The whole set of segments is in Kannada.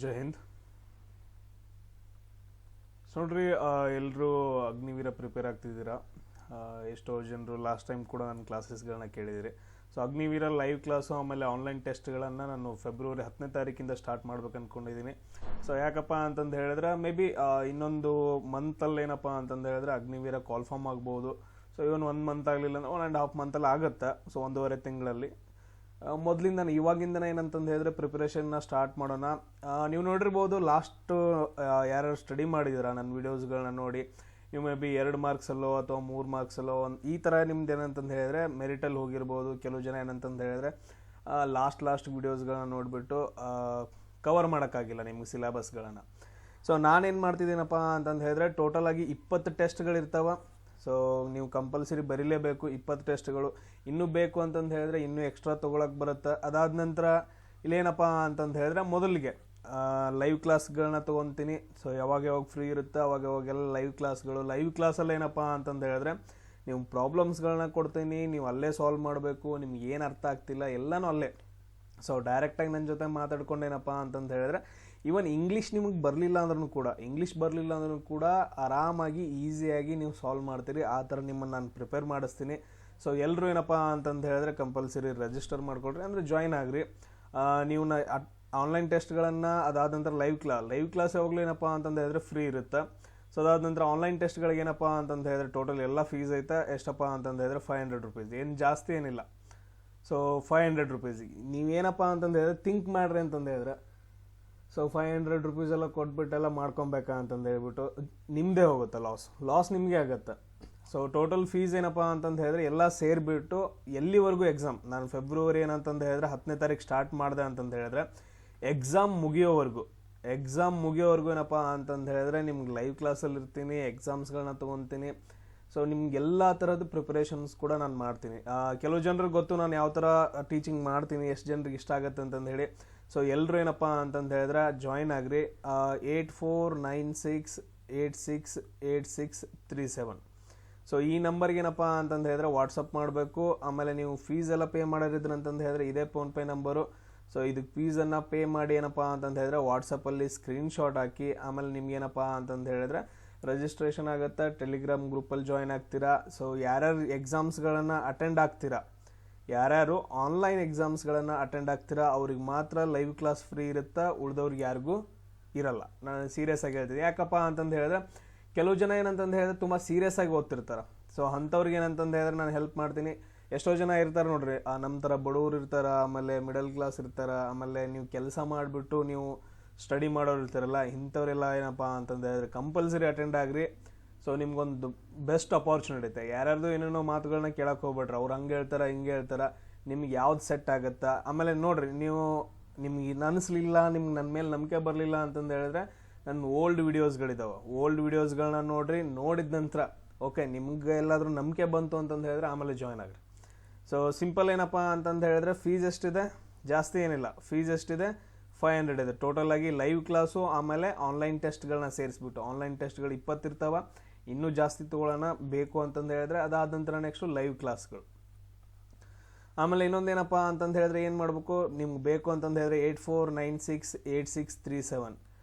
ಜೈ ಹಿಂದ್. ನೋಡ್ರಿ, ಎಲ್ಲರೂ ಅಗ್ನಿವೀರ ಪ್ರಿಪೇರ್ ಆಗ್ತಿದ್ದೀರಾ. ಎಷ್ಟೋ ಜನರು ಲಾಸ್ಟ್ ಟೈಮ್ ಕೂಡ ನನ್ನ ಕ್ಲಾಸಸ್ಗಳನ್ನ ಕೇಳಿದಿರಿ. ಸೊ ಅಗ್ನಿವೀರ ಲೈವ್ ಕ್ಲಾಸು ಆಮೇಲೆ ಆನ್ಲೈನ್ ಟೆಸ್ಟ್ಗಳನ್ನು ನಾನು ಫೆಬ್ರವರಿ 10ನೇ ತಾರೀಕಿಂದ ಸ್ಟಾರ್ಟ್ ಮಾಡ್ಬೇಕು ಅಂದ್ಕೊಂಡಿದ್ದೀನಿ. ಸೊ ಯಾಕಪ್ಪ ಅಂತಂದು ಹೇಳಿದ್ರೆ ಮೇ ಬಿ ಇನ್ನೊಂದು ಮಂತಲ್ಲಿ ಏನಪ್ಪ ಅಂತಂದು ಹೇಳಿದ್ರೆ ಅಗ್ನಿವೀರ ಕಾಲ್ಫಾರ್ಮ್ ಆಗ್ಬೋದು. ಸೊ ಇವನ್ 1 ಮಂತ್ ಆಗಲಿಲ್ಲ ಅಂದ್ರೆ 1.5 ಮಂತಲ್ಲಿ ಆಗುತ್ತೆ. ಸೊ 1.5 ತಿಂಗಳಲ್ಲಿ ಮೊದಲಿಂದ ಇವಾಗಿಂದನೇ ಏನಂತಂದು ಹೇಳಿದ್ರೆ ಪ್ರಿಪರೇಷನ್ನ ಸ್ಟಾರ್ಟ್ ಮಾಡೋಣ. ನೀವು ನೋಡಿರ್ಬೋದು, ಲಾಸ್ಟ್ ಯಾರು ಸ್ಟಡಿ ಮಾಡಿದ್ದೀರಾ ನನ್ನ ವೀಡಿಯೋಸ್ಗಳನ್ನ ನೋಡಿ, ನೀವು ಮೇ ಬಿ 2 ಮಾರ್ಕ್ಸಲ್ಲೋ ಅಥವಾ 3 ಮಾರ್ಕ್ಸಲ್ಲೋ ಈ ಥರ ನಿಮ್ದು ಏನಂತಂದು ಹೇಳಿದ್ರೆ ಮೆರಿಟಲ್ಲಿ ಹೋಗಿರ್ಬೋದು. ಕೆಲವು ಜನ ಏನಂತಂದು ಹೇಳಿದ್ರೆ ಲಾಸ್ಟ್ ವೀಡಿಯೋಸ್ಗಳನ್ನ ನೋಡಿಬಿಟ್ಟು ಕವರ್ ಮಾಡೋಕ್ಕಾಗಿಲ್ಲ ನಿಮ್ಗೆ ಸಿಲೆಬಸ್ಗಳನ್ನು. ಸೊ ನಾನೇನು ಮಾಡ್ತಿದ್ದೀನಪ್ಪ ಅಂತಂದು ಹೇಳಿದ್ರೆ ಟೋಟಲಾಗಿ 20 ಟೆಸ್ಟ್ಗಳಿರ್ತಾವೆ. ಸೊ ನೀವು ಕಂಪಲ್ಸರಿ ಬರೀಲೇಬೇಕು 20 ಟೆಸ್ಟ್ಗಳು. ಇನ್ನೂ ಬೇಕು ಅಂತಂದು ಹೇಳಿದ್ರೆ ಇನ್ನೂ ಎಕ್ಸ್ಟ್ರಾ ತೊಗೊಳಕ್ಕೆ ಬರುತ್ತೆ. ಅದಾದ ನಂತರ ಇಲ್ಲೇನಪ್ಪ ಅಂತಂದು ಹೇಳಿದ್ರೆ ಮೊದಲಿಗೆ ಲೈವ್ ಕ್ಲಾಸ್ಗಳನ್ನ ತೊಗೊತೀನಿ. ಸೊ ಯಾವಾಗ ಫ್ರೀ ಇರುತ್ತೆ ಅವಾಗೆಲ್ಲ ಲೈವ್ ಕ್ಲಾಸಲ್ಲಿ ಏನಪ್ಪ ಅಂತಂದು ಹೇಳಿದ್ರೆ ನೀವು ಪ್ರಾಬ್ಲಮ್ಸ್ಗಳನ್ನ ಕೊಡ್ತೀನಿ, ನೀವು ಅಲ್ಲೇ ಸಾಲ್ವ್ ಮಾಡಬೇಕು. ನಿಮ್ಗೆ ಏನು ಅರ್ಥ ಆಗ್ತಿಲ್ಲ ಎಲ್ಲನೂ ಅಲ್ಲೇ. ಸೊ ಡೈರೆಕ್ಟಾಗಿ ನನ್ನ ಜೊತೆ ಮಾತಾಡ್ಕೊಂಡೇನಪ್ಪ ಅಂತಂದು ಹೇಳಿದ್ರೆ ಈವನ್ ಇಂಗ್ಲೀಷ್ ನಿಮಗೆ ಬರಲಿಲ್ಲ ಅಂದ್ರೂ ಕೂಡ ಆರಾಮಾಗಿ ಈಸಿಯಾಗಿ ನೀವು ಸಾಲ್ವ್ ಮಾಡ್ತೀರಿ. ಆ ಥರ ನಿಮ್ಮನ್ನು ನಾನು ಪ್ರಿಪೇರ್ ಮಾಡಿಸ್ತೀನಿ. ಸೊ ಎಲ್ಲರೂ ಏನಪ್ಪ ಅಂತಂದು ಹೇಳಿದ್ರೆ ಕಂಪಲ್ಸರಿ ರಿಜಿಸ್ಟರ್ ಮಾಡ್ಕೊಳ್ರಿ, ಅಂದರೆ ಜಾಯ್ನ್ ಆಗಿರಿ. ನೀವು ಆನ್ಲೈನ್ ಟೆಸ್ಟ್ಗಳನ್ನು ಅದಾದ ನಂತರ ಲೈವ್ ಕ್ಲಾಸ್ ಯಾವಾಗಲೂ ಏನಪ್ಪ ಅಂತಂದು ಹೇಳಿದ್ರೆ ಫ್ರೀ ಇರುತ್ತೆ. ಸೊ ಅದಾದ ನಂತರ ಆನ್ಲೈನ್ ಟೆಸ್ಟ್ಗಳಿಗೆ ಏನಪ್ಪ ಅಂತಂದು ಹೇಳಿದ್ರೆ ಟೋಟಲ್ ಎಲ್ಲ ಫೀಸ್ ಐತೆ. ಎಷ್ಟಪ್ಪ ಅಂತಂದು ಹೇಳಿದ್ರೆ 500 ರೂಪೀಸ್, ಏನು ಜಾಸ್ತಿ ಏನಿಲ್ಲ. ಸೊ 500 ರೂಪೀಸಿಗೆ ನೀವೇನಪ್ಪ ಅಂತಂದು ಹೇಳಿದ್ರೆ ಥಿಂಕ್ ಮಾಡ್ರಿ ಅಂತಂದು ಹೇಳಿದ್ರೆ ಸೊ 500 ರೂಪೀಸ್ ಎಲ್ಲ ಕೊಟ್ಬಿಟ್ಟೆಲ್ಲ ಮಾಡ್ಕೊಬೇಕಾ ಅಂತಂದು ಹೇಳ್ಬಿಟ್ಟು ನಿಮ್ಮದೇ ಹೋಗುತ್ತೆ, ಲಾಸ್ ನಿಮಗೆ ಆಗುತ್ತೆ. ಸೊ ಟೋಟಲ್ ಫೀಸ್ ಏನಪ್ಪ ಅಂತಂದು ಹೇಳಿದ್ರೆ ಎಲ್ಲ ಸೇರಿಬಿಟ್ಟು ಎಲ್ಲಿವರೆಗೂ ಎಕ್ಸಾಮ್, ನಾನು ಫೆಬ್ರವರಿ ಏನಂತಂದು ಹೇಳಿದ್ರೆ 10ನೇ ತಾರೀಕು ಸ್ಟಾರ್ಟ್ ಮಾಡಿದೆ ಅಂತಂದು ಹೇಳಿದ್ರೆ ಎಕ್ಸಾಮ್ ಮುಗಿಯೋವರೆಗೂ ಏನಪ್ಪ ಅಂತಂದು ಹೇಳಿದ್ರೆ ನಿಮ್ಗೆ ಲೈವ್ ಕ್ಲಾಸಲ್ಲಿ ಇರ್ತೀನಿ, ಎಕ್ಸಾಮ್ಸ್ಗಳನ್ನ ತೊಗೊತೀನಿ. ಸೊ ನಿಮ್ಗೆಲ್ಲ ಥರದ್ದು ಪ್ರಿಪರೇಷನ್ಸ್ ಕೂಡ ನಾನು ಮಾಡ್ತೀನಿ. ಕೆಲವು ಜನರಿಗೆ ಗೊತ್ತು ನಾನು ಯಾವ ಥರ ಟೀಚಿಂಗ್ ಮಾಡ್ತೀನಿ, ಎಷ್ಟು ಜನರಿಗೆ ಇಷ್ಟ ಆಗುತ್ತೆ ಅಂತಂದು ಹೇಳಿ. ಸೊ ಎಲ್ಲರೂ ಏನಪ್ಪ ಅಂತಂದು ಹೇಳಿದ್ರೆ ಜಾಯ್ನ್ ಆಗಿರಿ. 8496868637. ಸೊ ಈ ನಂಬರ್ಗೆ ಏನಪ್ಪ ಅಂತಂದು ಹೇಳಿದ್ರೆ ವಾಟ್ಸಪ್ ಮಾಡಬೇಕು. ಆಮೇಲೆ ನೀವು ಫೀಸ್ ಎಲ್ಲ ಪೇ ಮಾಡೋರಿದ್ರೆ ಅಂತಂದು ಹೇಳಿದ್ರೆ ಇದೇ ಫೋನ್ಪೇ ನಂಬರು. ಸೊ ಇದಕ್ಕೆ ಫೀಸನ್ನು ಪೇ ಮಾಡಿ ಏನಪ್ಪ ಅಂತಂದು ಹೇಳಿದ್ರೆ ವಾಟ್ಸಪ್ಪಲ್ಲಿ ಸ್ಕ್ರೀನ್ಶಾಟ್ ಹಾಕಿ ಆಮೇಲೆ ನಿಮ್ಗೇನಪ್ಪ ಅಂತಂದು ಹೇಳಿದ್ರೆ ರಿಜಿಸ್ಟ್ರೇಷನ್ ಆಗುತ್ತೆ. ಟೆಲಿಗ್ರಾಮ್ ಗ್ರೂಪಲ್ಲಿ ಜಾಯ್ನ್ ಆಗ್ತೀರಾ. ಸೊ ಯಾರ್ಯಾರು ಎಕ್ಸಾಮ್ಸ್ಗಳನ್ನು ಅಟೆಂಡ್ ಆಗ್ತೀರಾ, ಯಾರ್ಯಾರು ಆನ್ಲೈನ್ ಎಕ್ಸಾಮ್ಸ್ಗಳನ್ನು ಅಟೆಂಡ್ ಆಗ್ತೀರಾ ಅವ್ರಿಗೆ ಮಾತ್ರ ಲೈವ್ ಕ್ಲಾಸ್ ಫ್ರೀ ಇರುತ್ತೆ, ಉಳಿದವ್ರಿಗೆ ಯಾರಿಗೂ ಇರಲ್ಲ. ನಾನು ಸೀರಿಯಸ್ ಆಗಿ ಹೇಳ್ತೀನಿ. ಯಾಕಪ್ಪ ಅಂತಂದು ಹೇಳಿದ್ರೆ ಕೆಲವು ಜನ ಏನಂತಂದು ಹೇಳಿದ್ರೆ ತುಂಬ ಸೀರಿಯಸ್ ಆಗಿ ಓದ್ತಿರ್ತಾರೆ. ಸೊ ಅಂಥವ್ರಿಗೆ ಏನಂತಂದು ಹೇಳಿದ್ರೆ ನಾನು ಹೆಲ್ಪ್ ಮಾಡ್ತೀನಿ. ಎಷ್ಟೋ ಜನ ಇರ್ತಾರೆ ನೋಡ್ರಿ, ನಮ್ಮ ಥರ ಬಡವರು ಇರ್ತಾರೆ, ಆಮೇಲೆ ಮಿಡಲ್ ಕ್ಲಾಸ್ ಇರ್ತಾರೆ, ಆಮೇಲೆ ನೀವು ಕೆಲಸ ಮಾಡಿಬಿಟ್ಟು ನೀವು ಸ್ಟಡಿ ಮಾಡೋರು ಇರ್ತಾರಲ್ಲ, ಇಂಥವ್ರೆಲ್ಲ ಏನಪ್ಪ ಅಂತಂದು ಹೇಳಿದ್ರೆ ಕಂಪಲ್ಸರಿ ಅಟೆಂಡ್ ಆಗ್ರಿ. ಸೊ ನಿಮ್ಗೊಂದು ಬೆಸ್ಟ್ ಅಪಾರ್ಚುನಿಟಿ ಐತೆ. ಯಾರ್ಯಾರ್ದು ಏನೇನೋ ಮಾತುಗಳನ್ನ ಕೇಳಕ್ಕೆ ಹೋಗ್ಬೇಡ್ರಿ. ಅವ್ರು ಹಂಗೆ ಹೇಳ್ತಾರೆ ಹಿಂಗೆ ಹೇಳ್ತಾರೆ, ನಿಮ್ಗೆ ಯಾವ್ದು ಸೆಟ್ ಆಗುತ್ತಾ. ಆಮೇಲೆ ನೋಡಿರಿ, ನಿಮ್ಗೆ ಅನಿಸ್ಲಿಲ್ಲ, ನಿಮ್ಗೆ ನನ್ನ ಮೇಲೆ ನಂಬಿಕೆ ಬರಲಿಲ್ಲ ಅಂತಂದು ಹೇಳಿದ್ರೆ ನನ್ನ ಓಲ್ಡ್ ವೀಡಿಯೋಸ್ಗಳನ್ನ ನೋಡಿದ ನಂತರ ಓಕೆ ನಿಮ್ಗೆ ಎಲ್ಲಾದರೂ ನಂಬಿಕೆ ಬಂತು ಅಂತಂದು ಹೇಳಿದ್ರೆ ಆಮೇಲೆ ಜಾಯ್ನ್ ಆಗಿರಿ. ಸೊ ಸಿಂಪಲ್ ಏನಪ್ಪ ಅಂತಂದು ಹೇಳಿದ್ರೆ ಫೀಸ್ ಎಷ್ಟಿದೆ, ಜಾಸ್ತಿ ಏನಿಲ್ಲ. ಫೀಸ್ ಎಷ್ಟಿದೆ, 500 ಇದೆ. ಟೋಟಲ್ ಆಗಿ ಲೈವ್ ಕ್ಲಾಸು ಆಮೇಲೆ ಆನ್ಲೈನ್ ಟೆಸ್ಟ್ಗಳನ್ನ ಸೇರಿಸ್ಬಿಟ್ಟು ಆನ್ಲೈನ್ ಟೆಸ್ಟ್ಗಳು 20 ಇರ್ತಾವೆ. ಇನ್ನೂ ಜಾಸ್ತಿ ತೊಗೊಳ್ಳೋಣ ಬೇಕು ಅಂತಂದು ಹೇಳಿದ್ರೆ ಅದಾದ ನಂತರ ನೆಕ್ಸ್ಟು ಲೈವ್ ಕ್ಲಾಸ್ಗಳು. ಆಮೇಲೆ ಇನ್ನೊಂದೇನಪ್ಪ ಅಂತಂದು ಹೇಳಿದ್ರೆ ಏನು ಮಾಡಬೇಕು, ನಿಮ್ಗೆ ಬೇಕು ಅಂತಂದು ಹೇಳಿದ್ರೆ 84968637.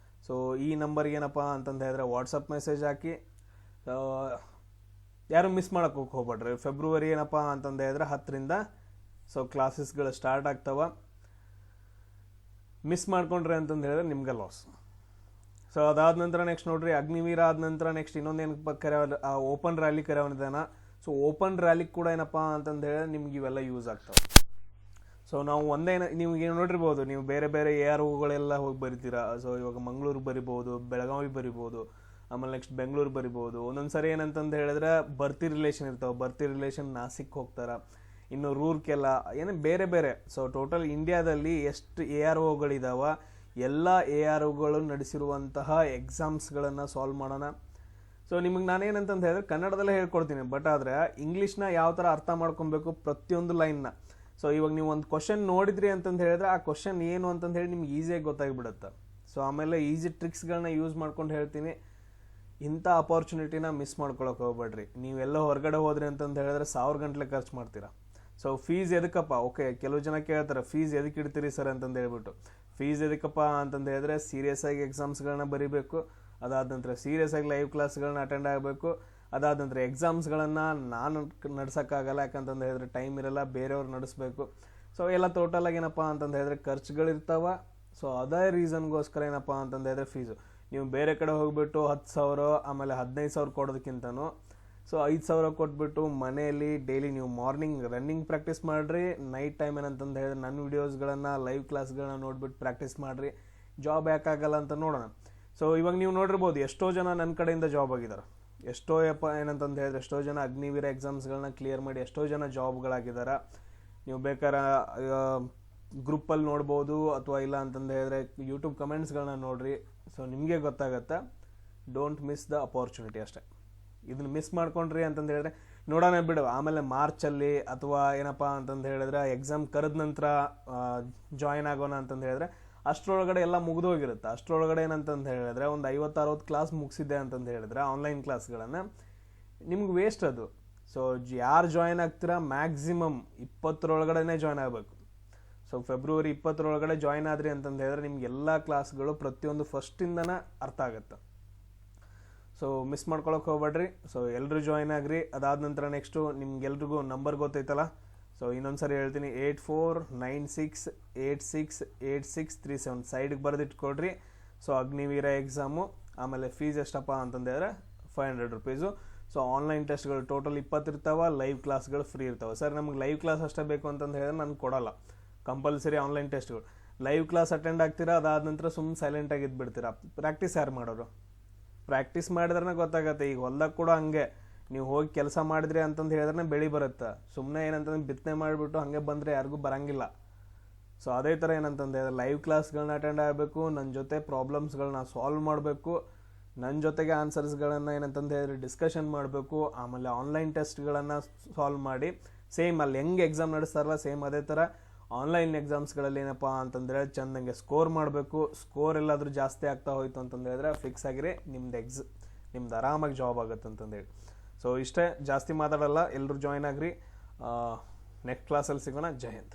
ಸೊ ಈ ನಂಬರ್ಗೆ ಏನಪ್ಪ ಅಂತಂದು ಹೇಳಿದ್ರೆ ವಾಟ್ಸಪ್ ಮೆಸೇಜ್ ಹಾಕಿ. ಯಾರು ಮಿಸ್ ಮಾಡೋಕ್ಕೆ ಹೋಗ್ಬೇಡ್ರಿ. ಫೆಬ್ರವರಿ ಏನಪ್ಪ ಅಂತಂದು ಹೇಳಿದ್ರೆ 10ರಿಂದ ಸೊ ಕ್ಲಾಸಸ್ಗಳು ಸ್ಟಾರ್ಟ್ ಆಗ್ತಾವೆ. ಮಿಸ್ ಮಾಡ್ಕೊಂಡ್ರಿ ಅಂತಂದು ಹೇಳಿದ್ರೆ ನಿಮ್ಗೆ ಲಾಸ್. ಸೊ ಅದಾದ ನಂತರ ನೆಕ್ಸ್ಟ್ ನೋಡ್ರಿ, ಅಗ್ನಿವೀರ ಆದ ನಂತರ ನೆಕ್ಸ್ಟ್ ಇನ್ನೊಂದೇನಪ್ಪ ಓಪನ್ ರ್ಯಾಲಿ ಕರೆಯೋನಿದ್ದಾನ. ಸೊ ಓಪನ್ ರ್ಯಾಲಿಗೆ ಕೂಡ ಏನಪ್ಪ ಅಂತಂದು ಹೇಳಿದ್ರೆ ನಿಮ್ಗೆ ಇವೆಲ್ಲ ಯೂಸ್ ಆಗ್ತವೆ. ಸೊ ನಾವು ನಿಮ್ಗೆ ನೋಡಿರ್ಬೋದು, ನೀವು ಬೇರೆ AROಗಳೆಲ್ಲ ಹೋಗಿ ಬರಿತೀರಾ. ಸೊ ಇವಾಗ ಮಂಗಳೂರು ಬರಿಬೋದು, ಬೆಳಗಾವಿ ಬರಿಬೋದು, ಆಮೇಲೆ ನೆಕ್ಸ್ಟ್ ಬೆಂಗಳೂರು ಬರಿಬೋದು. ಒಂದೊಂದು ಸರಿ ಏನಂತಂದು ಹೇಳಿದ್ರೆ ಬರ್ತಿ ರಿಲೇಷನ್ ನಾಸಿಕ್ ಹೋಗ್ತಾರೆ, ಇನ್ನು ರೂರ್ಕೆಲ್ಲ ಬೇರೆ. ಸೊ ಟೋಟಲ್ ಇಂಡಿಯಾದಲ್ಲಿ ಎಷ್ಟು AROಗಳಿದಾವ ಎಲ್ಲ AROಗಳು ನಡೆಸಿರುವಂತಹ ಎಕ್ಸಾಮ್ಸ್ಗಳನ್ನು ಸಾಲ್ವ್ ಮಾಡೋಣ. ಸೊ ನಿಮಗೆ ನಾನೇನಂತಂದು ಹೇಳಿದ್ರೆ ಕನ್ನಡದಲ್ಲೇ ಹೇಳ್ಕೊಡ್ತೀನಿ, ಬಟ್ ಆದರೆ ಇಂಗ್ಲೀಷ್ನ ಯಾವ ಥರ ಅರ್ಥ ಮಾಡ್ಕೊಬೇಕು ಪ್ರತಿಯೊಂದು ಲೈನ್ನ. ಸೊ ಇವಾಗ ನೀವು ಒಂದು ಕ್ವಶನ್ ನೋಡಿದ್ರಿ ಅಂತಂದು ಹೇಳಿದ್ರೆ ಆ ಕ್ವಶನ್ ಏನು ಅಂತಂದು ಹೇಳಿ ನಿಮ್ಗೆ ಈಸಿಯಾಗಿ ಗೊತ್ತಾಗಿಬಿಡುತ್ತೆ. ಸೊ ಆಮೇಲೆ ಈಸಿ ಟ್ರಿಕ್ಸ್ಗಳನ್ನ ಯೂಸ್ ಮಾಡ್ಕೊಂಡು ಹೇಳ್ತೀನಿ. ಇಂಥ ಅಪಾರ್ಚುನಿಟಿನ ಮಿಸ್ ಮಾಡ್ಕೊಳಕ್ಕೆ ಹೋಗ್ಬೇಡ್ರಿ. ನೀವೆಲ್ಲ ಹೊರಗಡೆ ಹೋದ್ರಿ ಅಂತಂದು ಹೇಳಿದ್ರೆ 1000 ಗಂಟಲೆ ಖರ್ಚು ಮಾಡ್ತೀರಾ. ಸೊ ಫೀಸ್ ಎದಕ್ಕಪ್ಪ, ಓಕೆ ಕೆಲವು ಜನ ಕೇಳ್ತಾರೆ ಫೀಸ್ ಎದಕ್ಕೆ ಇಡ್ತೀರಿ ಸರ್ ಅಂತಂದು ಹೇಳ್ಬಿಟ್ಟು. ಫೀಸ್ ಎದಕ್ಕಪ್ಪ ಅಂತಂದು ಹೇಳಿದ್ರೆ ಸೀರಿಯಸ್ ಆಗಿ ಎಕ್ಸಾಮ್ಸ್ಗಳನ್ನ ಬರೀಬೇಕು, ಅದಾದ ನಂತರ ಸೀರಿಯಸ್ ಆಗಿ ಲೈವ್ ಕ್ಲಾಸ್ಗಳನ್ನ ಅಟೆಂಡ್ ಆಗಬೇಕು, ಅದಾದ ನಂತರ ಎಕ್ಸಾಮ್ಸ್ಗಳನ್ನು ನಾನು ನಡ್ಸೋಕ್ಕಾಗಲ್ಲ, ಯಾಕಂತಂದು ಹೇಳಿದ್ರೆ ಟೈಮ್ ಇರಲ್ಲ, ಬೇರೆಯವ್ರು ನಡೆಸಬೇಕು. ಸೊ ಎಲ್ಲ ಟೋಟಲಾಗಿ ಏನಪ್ಪ ಅಂತಂದು ಹೇಳಿದ್ರೆ ಖರ್ಚುಗಳಿರ್ತಾವ. ಸೊ ಅದೇ ರೀಸನ್ಗೋಸ್ಕರ ಏನಪ್ಪ ಅಂತಂದು ಹೇಳಿದ್ರೆ ಫೀಸು ನೀವು ಬೇರೆ ಕಡೆ ಹೋಗ್ಬಿಟ್ಟು 10,000 ಆಮೇಲೆ 15,000 ಕೊಡೋದಕ್ಕಿಂತನೂ ಸೊ 5,000 ಕೊಟ್ಬಿಟ್ಟು ಮನೆಯಲ್ಲಿ ಡೈಲಿ ನೀವು ಮಾರ್ನಿಂಗ್ ರನ್ನಿಂಗ್ ಪ್ರಾಕ್ಟೀಸ್ ಮಾಡಿರಿ, ನೈಟ್ ಟೈಮ್ ಏನಂತಂದು ಹೇಳಿದ್ರೆ ನನ್ನ ವೀಡಿಯೋಸ್ಗಳನ್ನು ಲೈವ್ ಕ್ಲಾಸ್ಗಳನ್ನ ನೋಡ್ಬಿಟ್ಟು ಪ್ರಾಕ್ಟೀಸ್ ಮಾಡಿರಿ. ಜಾಬ್ ಯಾಕಾಗಲ್ಲ ಅಂತ ನೋಡೋಣ. ಸೊ ಇವಾಗ ನೀವು ನೋಡಿರ್ಬೋದು ಎಷ್ಟೋ ಜನ ನನ್ನ ಕಡೆಯಿಂದ ಜಾಬ್ ಆಗಿದ್ದಾರೆ, ಎಷ್ಟೋ ಏನಂತಂದು ಹೇಳಿದ್ರೆ ಎಷ್ಟೋ ಜನ ಅಗ್ನಿವೀರ ಎಕ್ಸಾಮ್ಸ್ಗಳನ್ನ ಕ್ಲಿಯರ್ ಮಾಡಿ ಎಷ್ಟೋ ಜನ ಜಾಬ್ಗಳಾಗಿದ್ದಾರೆ. ನೀವು ಬೇಕಾದ್ರೆ ಗ್ರೂಪಲ್ಲಿ ನೋಡ್ಬೋದು, ಅಥವಾ ಇಲ್ಲ ಅಂತಂದು ಹೇಳಿದ್ರೆ ಯೂಟ್ಯೂಬ್ ಕಮೆಂಟ್ಸ್ಗಳನ್ನ ನೋಡಿರಿ. ಸೊ ನಿಮಗೆ ಗೊತ್ತಾಗತ್ತೆ. ಡೋಂಟ್ ಮಿಸ್ ದ ಅಪಾರ್ಚುನಿಟಿ ಅಷ್ಟೇ. ಇದನ್ನು ಮಿಸ್ ಮಾಡ್ಕೊಂಡ್ರಿ ಅಂತಂದು ಹೇಳಿದ್ರೆ ನೋಡೋಣ ಬಿಡು, ಆಮೇಲೆ ಮಾರ್ಚಲ್ಲಿ ಅಥವಾ ಏನಪ್ಪ ಅಂತಂದು ಹೇಳಿದ್ರೆ ಎಕ್ಸಾಮ್ ಕರೆದ ನಂತರ ಜಾಯಿನ್ ಆಗೋಣ ಅಂತಂದು ಹೇಳಿದ್ರೆ ಅಷ್ಟರೊಳಗಡೆ ಎಲ್ಲ ಮುಗಿದೋಗಿರುತ್ತೆ. ಅಷ್ಟರೊಳಗಡೆ ಏನಂತಂದು ಹೇಳಿದ್ರೆ ಒಂದು 50-60 ಕ್ಲಾಸ್ ಮುಗಿಸಿದ್ದೆ ಅಂತಂದು ಹೇಳಿದ್ರೆ ಆನ್ಲೈನ್ ಕ್ಲಾಸ್ಗಳನ್ನು ನಿಮ್ಗೆ ವೇಸ್ಟ್ ಅದು. ಸೊ ಯಾರು ಜಾಯಿನ್ ಆಗ್ತೀರಾ ಮ್ಯಾಕ್ಸಿಮಮ್ 20ರೊಳಗಡೆ ಜಾಯ್ನ್ ಆಗಬೇಕು. ಸೊ ಫೆಬ್ರವರಿ 20ರೊಳಗಡೆ ಜಾಯ್ನ್ ಆದ್ರಿ ಅಂತಂದು ಹೇಳಿದ್ರೆ ನಿಮ್ಗೆ ಎಲ್ಲ ಕ್ಲಾಸ್ಗಳು ಪ್ರತಿಯೊಂದು ಫಸ್ಟಿಂದನೇ ಅರ್ಥ ಆಗುತ್ತೆ. ಸೊ ಮಿಸ್ ಮಾಡ್ಕೊಳಕ್ಕೆ ಹೋಗ್ಬೇಡ್ರಿ. ಸೊ ಎಲ್ಲರೂ ಜಾಯ್ನ್ ಆಗ್ರಿ. ಅದಾದ ನಂತರ ನೆಕ್ಸ್ಟು ನಿಮ್ಗೆಲ್ರಿಗೂ ನಂಬರ್ ಗೊತ್ತೈತಲ್ಲ. ಸೊ ಇನ್ನೊಂದು ಸರಿ ಹೇಳ್ತೀನಿ, 8496868637 ಸೈಡ್ಗೆ ಬರೆದಿಟ್ಕೊಡ್ರಿ. ಸೊ ಅಗ್ನಿವೀರ ಎಕ್ಸಾಮು, ಆಮೇಲೆ ಫೀಸ್ ಎಷ್ಟಪ್ಪ ಅಂತಂದೇಳಿದ್ರೆ 500 ರುಪೀಸು. ಸೊ ಆನ್ಲೈನ್ ಟೆಸ್ಟ್ಗಳು ಟೋಟಲ್ 20 ಇರ್ತಾವೆ, ಲೈವ್ ಕ್ಲಾಸ್ಗಳು ಫ್ರೀ ಇರ್ತಾವೆ. ಸರ್ ನಮ್ಗೆ ಲೈವ್ ಕ್ಲಾಸ್ ಅಷ್ಟೇ ಬೇಕು ಅಂತಂದು ಹೇಳಿದ್ರೆ ನಾನು ಕೊಡೋಲ್ಲ, ಕಂಪಲ್ಸರಿ ಆನ್ಲೈನ್ ಟೆಸ್ಟ್ಗಳು. ಲೈವ್ ಕ್ಲಾಸ್ ಅಟೆಂಡ್ ಆಗ್ತೀರಾ, ಅದಾದ ನಂತರ ಸುಮ್ಮನೆ ಸೈಲೆಂಟಾಗಿ ಇದ್ಬಿಡ್ತೀರಾ. ಪ್ರಾಕ್ಟೀಸ್ ಯಾರು ಮಾಡೋರು? ಪ್ರಾಕ್ಟೀಸ್ ಮಾಡಿದ್ರೆ ಗೊತ್ತಾಗತ್ತೆ. ಈಗ ಹೊಲ್ದಾಗ ಕೂಡ ಹಂಗೆ ನೀವು ಹೋಗಿ ಕೆಲಸ ಮಾಡಿದ್ರಿ ಅಂತಂದು ಹೇಳಿದ್ರೆ ಬೆಳೆ ಬರುತ್ತೆ. ಸುಮ್ಮನೆ ಏನಂತಂದ್ರೆ ಬಿತ್ತನೆ ಮಾಡಿಬಿಟ್ಟು ಹಾಗೆ ಬಂದರೆ ಯಾರಿಗೂ ಬರೋಂಗಿಲ್ಲ. ಸೊ ಅದೇ ಥರ ಏನಂತಂದು ಹೇಳಿದ್ರೆ ಲೈವ್ ಕ್ಲಾಸ್ಗಳನ್ನ ಅಟೆಂಡ್ ಆಗಬೇಕು, ನನ್ನ ಜೊತೆ ಪ್ರಾಬ್ಲಮ್ಸ್ಗಳನ್ನ ಸಾಲ್ವ್ ಮಾಡಬೇಕು, ನನ್ನ ಜೊತೆಗೆ ಆನ್ಸರ್ಸ್ಗಳನ್ನು ಏನಂತಂದು ಹೇಳಿದ್ರೆ ಡಿಸ್ಕಷನ್ ಮಾಡಬೇಕು. ಆಮೇಲೆ ಆನ್ಲೈನ್ ಟೆಸ್ಟ್ಗಳನ್ನು ಸಾಲ್ವ್ ಮಾಡಿ ಸೇಮ್ ಅಲ್ಲಿ ಹೆಂಗೆ ಎಕ್ಸಾಮ್ ನಡೆಸ್ತಾರಲ್ಲ ಸೇಮ್ ಅದೇ ಥರ ಆನ್ಲೈನ್ ಎಕ್ಸಾಮ್ಸ್ಗಳಲ್ಲಿ ಏನಪ್ಪ ಅಂತಂದರೆ ಚೆಂದಂಗೆ ಸ್ಕೋರ್ ಮಾಡಬೇಕು. ಸ್ಕೋರ್ ಎಲ್ಲಾದರೂ ಜಾಸ್ತಿ ಆಗ್ತಾ ಹೋಯ್ತು ಅಂತಂದು ಹೇಳಿದ್ರೆ ಫಿಕ್ಸ್ ಆಗಿರಿ, ನಿಮ್ದು ಆರಾಮಾಗಿ ಜಾಬ್ ಆಗುತ್ತೆ ಅಂತಂದೇಳಿ. ಸೊ ಇಷ್ಟೇ, ಜಾಸ್ತಿ ಮಾತಾಡಲ್ಲ. ಎಲ್ಲರೂ ಜಾಯ್ನ್ ಆಗ್ರಿ. ನೆಕ್ಸ್ಟ್ ಕ್ಲಾಸಲ್ಲಿ ಸಿಗೋಣ. ಜೈ ಹಿಂದ್.